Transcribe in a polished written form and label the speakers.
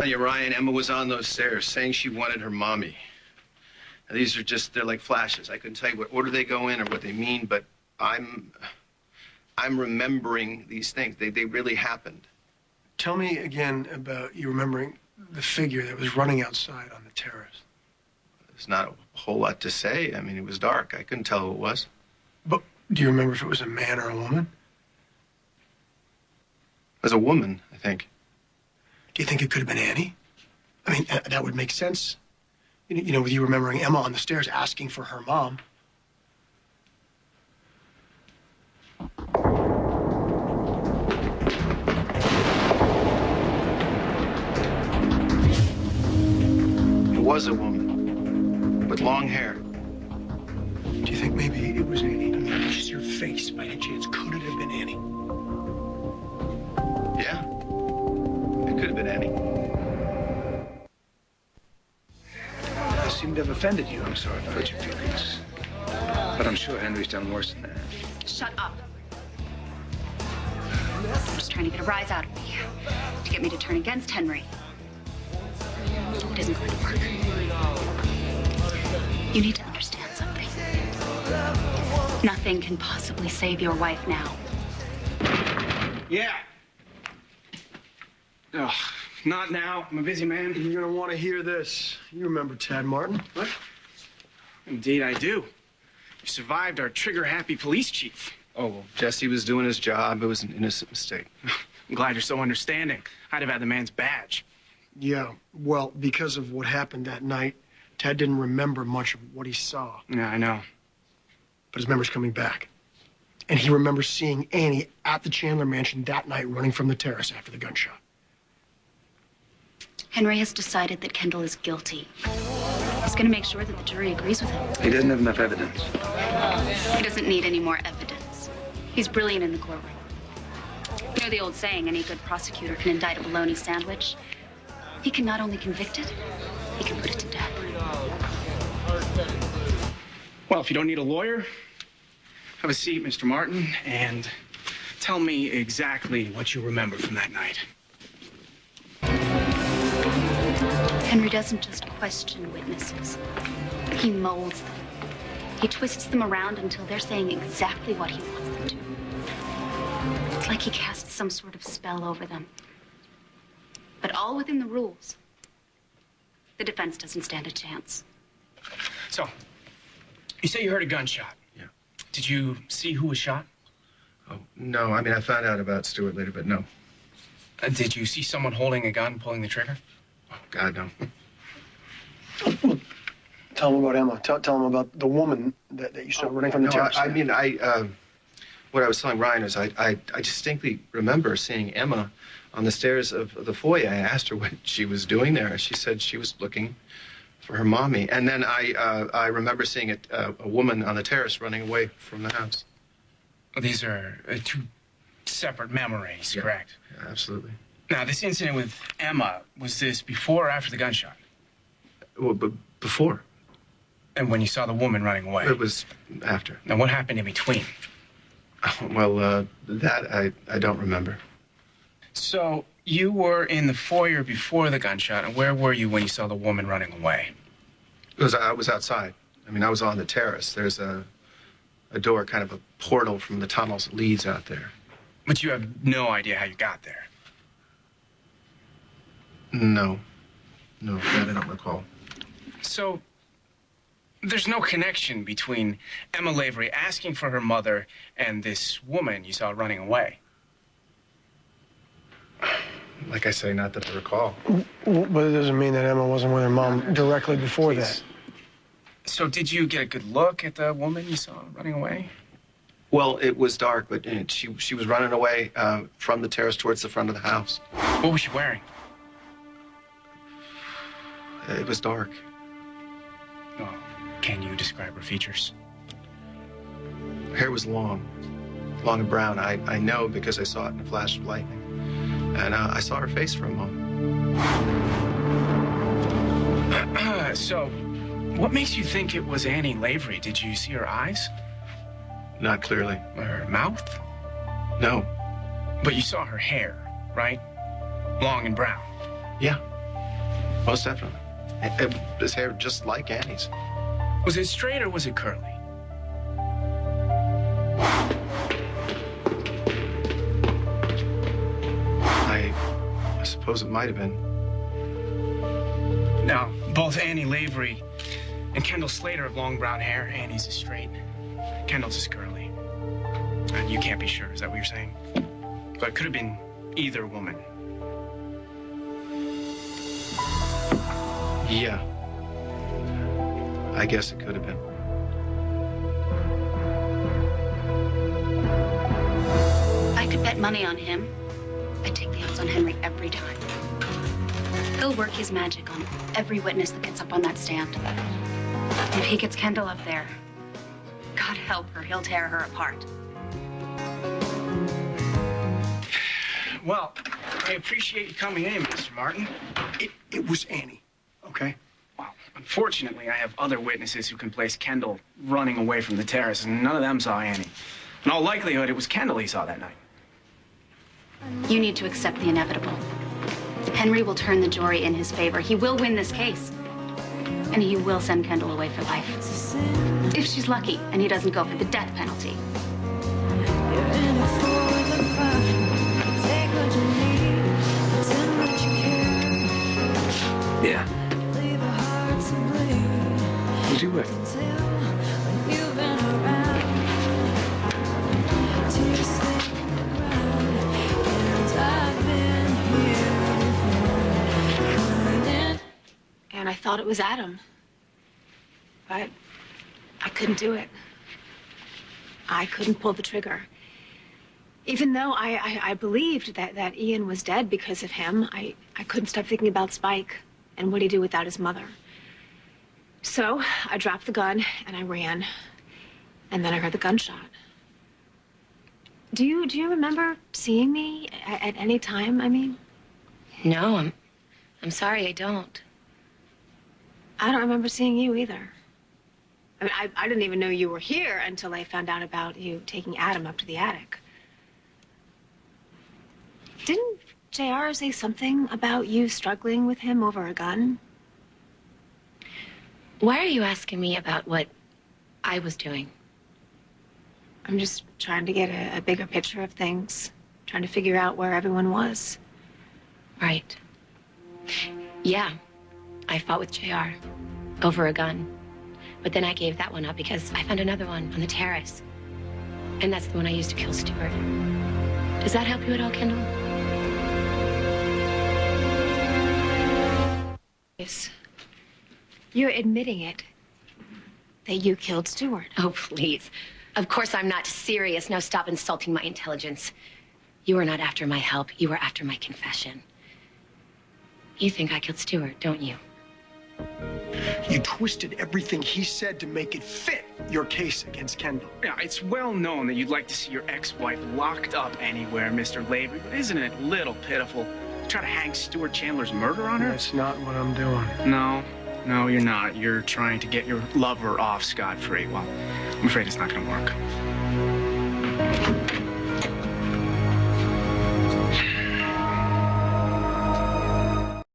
Speaker 1: tell you, Ryan, Emma was on those stairs saying she wanted her mommy. Now, these are just, they're like flashes. I couldn't tell you what order they go in or what they mean, but I'm remembering these things. They really happened.
Speaker 2: Tell me again about you remembering the figure that was running outside on the terrace.
Speaker 1: There's not a whole lot to say. I mean, it was dark. I couldn't tell who it was.
Speaker 2: But do you remember if it was a man or a woman?
Speaker 1: It was a woman, I think.
Speaker 2: Do you think it could have been Annie? I mean, that would make sense. You know, with you remembering Emma on the stairs asking for her mom.
Speaker 1: It was a woman with long hair.
Speaker 2: Do you think maybe it was Annie? I mean, just your face, by any chance, could it have been Annie?
Speaker 1: Yeah, it could have been Annie.
Speaker 3: I seem to have offended you. I'm sorry if I hurt your feelings. But I'm sure Henry's done worse than that.
Speaker 4: Shut up. I'm just trying to get a rise out of me. To get me to turn against Henry. It isn't going to work. You need to understand something. Nothing can possibly save your wife now.
Speaker 5: Yeah. Ugh, not now. I'm a busy man.
Speaker 2: You're gonna want to hear this. You remember Tad Martin?
Speaker 5: What? Indeed, I do. You survived our trigger-happy police chief.
Speaker 1: Oh, well, Jesse was doing his job. It was an innocent mistake.
Speaker 5: I'm glad you're so understanding. I'd have had the man's badge.
Speaker 2: Yeah, well, because of what happened that night, Tad didn't remember much of what he saw.
Speaker 5: Yeah, I know.
Speaker 2: But his memory's coming back. And he remembers seeing Annie at the Chandler mansion that night running from the terrace after the gunshot.
Speaker 4: Henry has decided that Kendall is guilty. He's going to make sure that the jury agrees with him.
Speaker 3: He doesn't have enough evidence.
Speaker 4: He doesn't need any more evidence. He's brilliant in the courtroom. You know the old saying, any good prosecutor can indict a bologna sandwich. He can not only convict it, he can put it to death.
Speaker 5: Well, if you don't need a lawyer, have a seat, Mr. Martin, and tell me exactly what you remember from that night.
Speaker 4: Henry doesn't just question witnesses. He molds them. He twists them around until they're saying exactly what he wants them to. It's like he casts some sort of spell over them. But all within the rules. The defense doesn't stand a chance.
Speaker 5: So, you say you heard a gunshot.
Speaker 1: Yeah.
Speaker 5: Did you see who was shot?
Speaker 1: Oh, no. I mean, I found out about Stuart later, but no.
Speaker 5: Did you see someone holding a gun, pulling the trigger?
Speaker 1: Oh, God, no.
Speaker 2: Well, tell him about Emma. Tell him about the woman that you saw running from the terrace.
Speaker 1: I mean, what I was telling Ryan is I distinctly remember seeing Emma on the stairs of the foyer. I asked her what she was doing there. She said she was looking for her mommy. And then I remember seeing a woman on the terrace running away from the house.
Speaker 5: These are two separate memories,
Speaker 1: Yeah.
Speaker 5: correct?
Speaker 1: Yeah, absolutely.
Speaker 5: Now, this incident with Emma, was this before or after the gunshot?
Speaker 1: Well, but before.
Speaker 5: And when you saw the woman running away?
Speaker 1: It was after.
Speaker 5: Now, what happened in between?
Speaker 1: Well, that I don't remember.
Speaker 5: So, you were in the foyer before the gunshot, and where were you when you saw the woman running away?
Speaker 1: I was outside. I mean, I was on the terrace. There's a door, kind of a portal from the tunnels that leads out there.
Speaker 5: But you have no idea how you got there.
Speaker 1: No, that I don't recall.
Speaker 5: So, there's no connection between Emma Lavery asking for her mother and this woman you saw running away.
Speaker 1: Like I say, not that I recall.
Speaker 2: But it doesn't mean that Emma wasn't with her mom directly before that.
Speaker 5: So did you get a good look at the woman you saw running away?
Speaker 1: Well, it was dark, but she was running away from the terrace towards the front of the house.
Speaker 5: What was she wearing?
Speaker 1: It was dark.
Speaker 5: Oh, can you describe her features?
Speaker 1: Her hair was long and brown. I know because I saw it in a flash of lightning. And I saw her face for a moment.
Speaker 5: So, what makes you think it was Annie Lavery? Did you see her eyes?
Speaker 1: Not clearly.
Speaker 5: Her mouth?
Speaker 1: No.
Speaker 5: But you saw her hair, right? Long and brown.
Speaker 1: Yeah. Most definitely. His hair just like Annie's.
Speaker 5: Was it straight or was it curly?
Speaker 1: I suppose it might have been.
Speaker 5: Now, both Annie Lavery and Kendall Slater have long brown hair. Annie's is straight. Kendall's is curly. And you can't be sure, is that what you're saying? But it could have been either woman.
Speaker 1: Yeah. I guess it could have been.
Speaker 4: I could bet money on him. I'd take the odds on Henry every time. He'll work his magic on every witness that gets up on that stand. And if he gets Kendall up there, God help her, he'll tear her apart.
Speaker 5: Well, I appreciate you coming in, Mr. Martin.
Speaker 2: It was Annie, okay?
Speaker 5: Well, unfortunately, I have other witnesses who can place Kendall running away from the terrace, and none of them saw Annie. In all likelihood, it was Kendall he saw that night.
Speaker 4: You need to accept the inevitable. Henry will turn the jury in his favor. He will win this case. And he will send Kendall away for life. If she's lucky and he doesn't go for the death penalty.
Speaker 3: Yeah. We'll do it.
Speaker 6: And I thought it was Adam. But I couldn't do it. I couldn't pull the trigger. Even though I believed that Ian was dead because of him, I couldn't stop thinking about Spike and what he'd do without his mother. So I dropped the gun and I ran. And then I heard the gunshot. Do you remember seeing me at any time, I mean?
Speaker 7: No, I'm sorry, I don't.
Speaker 6: I don't remember seeing you either. I mean, I didn't even know you were here until I found out about you taking Adam up to the attic. Didn't JR say something about you struggling with him over a gun?
Speaker 7: Why are you asking me about what I was doing?
Speaker 6: I'm just trying to get a bigger picture of things, trying to figure out where everyone was.
Speaker 7: Right. Yeah, I fought with JR over a gun. But then I gave that one up because I found another one on the terrace. And that's the one I used to kill Stuart. Does that help you at all, Kendall?
Speaker 6: Yes. You're admitting it, that you killed Stuart.
Speaker 7: Oh, please. Of course I'm not serious. Now stop insulting my intelligence. You were not after my help. You were after my confession. You think I killed Stuart, don't you?
Speaker 2: You twisted everything he said to make it fit your case against Kendall.
Speaker 5: Yeah, it's well known that you'd like to see your ex-wife locked up anywhere, Mr. Lavery, but isn't it a little pitiful to try to hang Stuart Chandler's murder on her?
Speaker 2: That's not what I'm doing.
Speaker 5: No, you're not. You're trying to get your lover off scot-free. Well, I'm afraid it's not going to work.